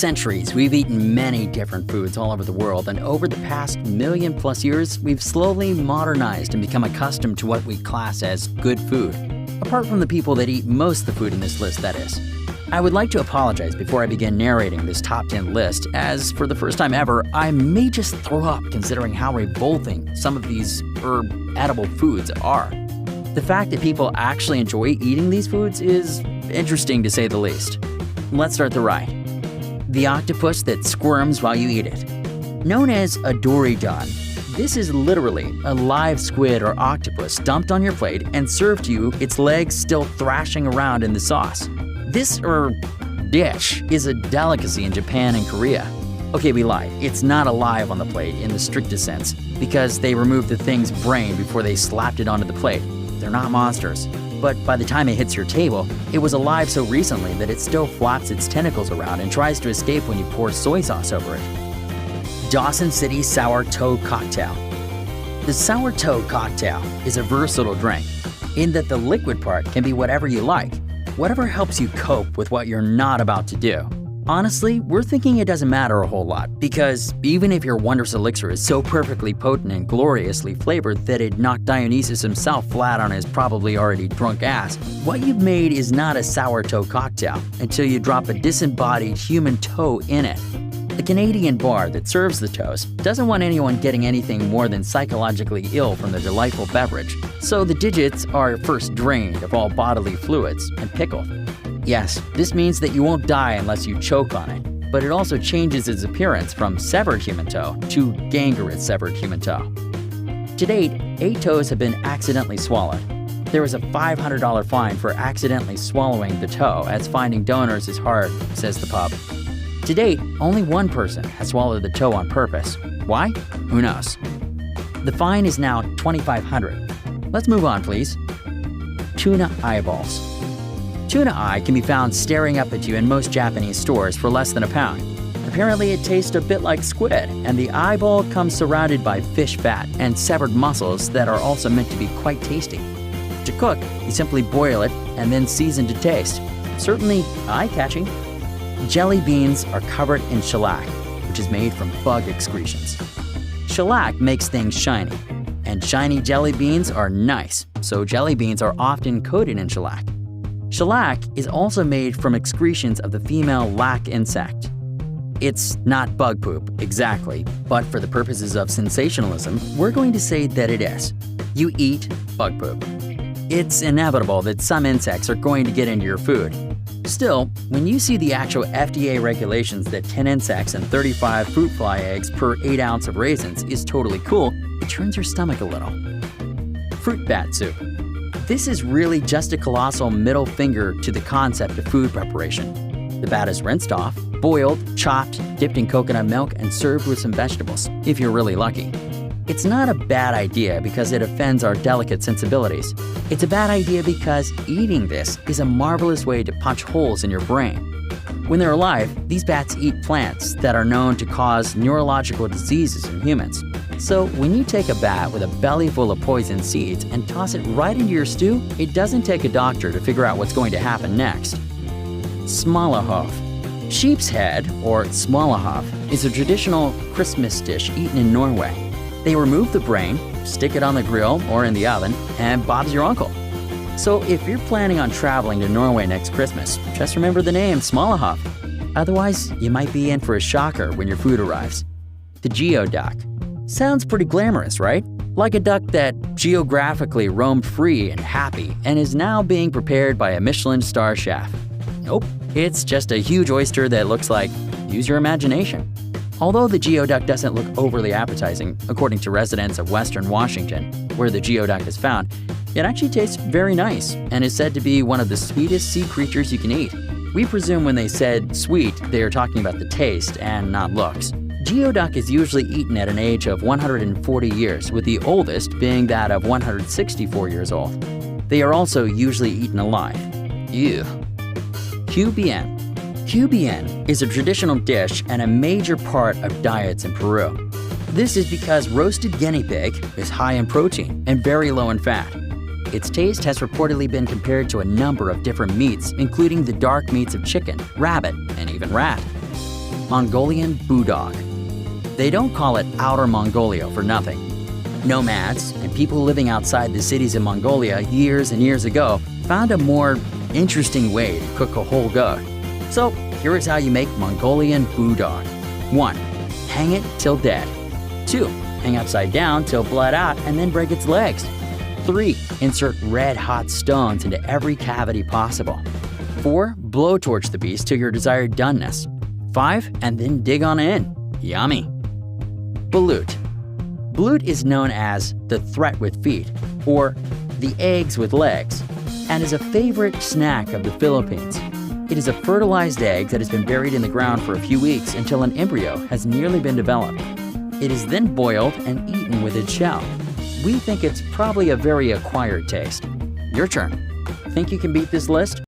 centuries, we've eaten many different foods all over the world, and over the past million-plus years, we've slowly modernized and become accustomed to what we class as good food. Apart from the people that eat most of the food in this list, that is. I would like to apologize before I begin narrating this top 10 list, as for the first time ever, I may just throw up considering how revolting some of these edible foods are. The fact that people actually enjoy eating these foods is interesting to say the least. Let's start the ride. The octopus that squirms while you eat it. Known as a dorydan, this is literally a live squid or octopus dumped on your plate and served to you, its legs still thrashing around in the sauce. This dish is a delicacy in Japan and Korea. Okay, we lied. It's not alive on the plate in the strictest sense because they removed the thing's brain before they slapped it onto the plate. They're not monsters. But by the time it hits your table, it was alive so recently that it still flaps its tentacles around and tries to escape when you pour soy sauce over it. Dawson City Sour Toad Cocktail. The Sour Toad Cocktail is a versatile drink in that the liquid part can be whatever you like, whatever helps you cope with what you're not about to do. Honestly, we're thinking it doesn't matter a whole lot, because even if your wondrous elixir is so perfectly potent and gloriously flavored that it knocked Dionysus himself flat on his probably already drunk ass, what you've made is not a sour toe cocktail until you drop a disembodied human toe in it. The Canadian bar that serves the toes doesn't want anyone getting anything more than psychologically ill from the delightful beverage, so the digits are first drained of all bodily fluids and pickled. Yes, this means that you won't die unless you choke on it, but it also changes its appearance from severed human toe to gangrenous severed human toe. To date, 8 toes have been accidentally swallowed. There is a $500 fine for accidentally swallowing the toe, as finding donors is hard, says the pub. To date, only one person has swallowed the toe on purpose. Why? Who knows? The fine is now $2,500. Let's move on, please. Tuna eyeballs. Tuna eye can be found staring up at you in most Japanese stores for less than £1. Apparently it tastes a bit like squid, and the eyeball comes surrounded by fish fat and severed muscles that are also meant to be quite tasty. To cook, you simply boil it and then season to taste. Certainly eye-catching. Jelly beans are covered in shellac, which is made from bug excretions. Shellac makes things shiny, and shiny jelly beans are nice, so jelly beans are often coated in shellac. Shellac is also made from excretions of the female lac insect. It's not bug poop, exactly, but for the purposes of sensationalism, we're going to say that it is. You eat bug poop. It's inevitable that some insects are going to get into your food. Still, when you see the actual FDA regulations that 10 insects and 35 fruit fly eggs per 8 ounce of raisins is totally cool, it turns your stomach a little. Fruit bat soup. This is really just a colossal middle finger to the concept of food preparation. The bat is rinsed off, boiled, chopped, dipped in coconut milk, and served with some vegetables, if you're really lucky. It's not a bad idea because it offends our delicate sensibilities. It's a bad idea because eating this is a marvelous way to punch holes in your brain. When they're alive, these bats eat plants that are known to cause neurological diseases in humans. So when you take a bat with a belly full of poison seeds and toss it right into your stew, it doesn't take a doctor to figure out what's going to happen next. Smalahove. Sheep's head, or smalahove, is a traditional Christmas dish eaten in Norway. They remove the brain, stick it on the grill or in the oven, and Bob's your uncle. So if you're planning on traveling to Norway next Christmas, just remember the name Smalahove. Otherwise, you might be in for a shocker when your food arrives. The geoduck. Sounds pretty glamorous, right? Like a duck that geographically roamed free and happy and is now being prepared by a Michelin star chef. Nope, it's just a huge oyster that looks like, use your imagination. Although the geoduck doesn't look overly appetizing, according to residents of Western Washington, where the geoduck is found, it actually tastes very nice and is said to be one of the sweetest sea creatures you can eat. We presume when they said sweet, they are talking about the taste and not looks. Geoduck is usually eaten at an age of 140 years, with the oldest being that of 164 years old. They are also usually eaten alive. Ew. QBN. QBN is a traditional dish and a major part of diets in Peru. This is because roasted guinea pig is high in protein and very low in fat. Its taste has reportedly been compared to a number of different meats, including the dark meats of chicken, rabbit, and even rat. Mongolian Budog. They don't call it Outer Mongolia for nothing. Nomads and people living outside the cities of Mongolia years and years ago found a more interesting way to cook a whole goat. So here is how you make Mongolian Budog. 1. Hang it till dead. 2. Hang upside down till bled out and then break its legs. 3. Insert red-hot stones into every cavity possible. 4. Blowtorch the beast to your desired doneness. 5. And then dig on in. Yummy. Balut. Balut is known as the threat with feet, or the eggs with legs, and is a favorite snack of the Philippines. It is a fertilized egg that has been buried in the ground for a few weeks until an embryo has nearly been developed. It is then boiled and eaten with its shell. We think it's probably a very acquired taste. Your turn. Think you can beat this list?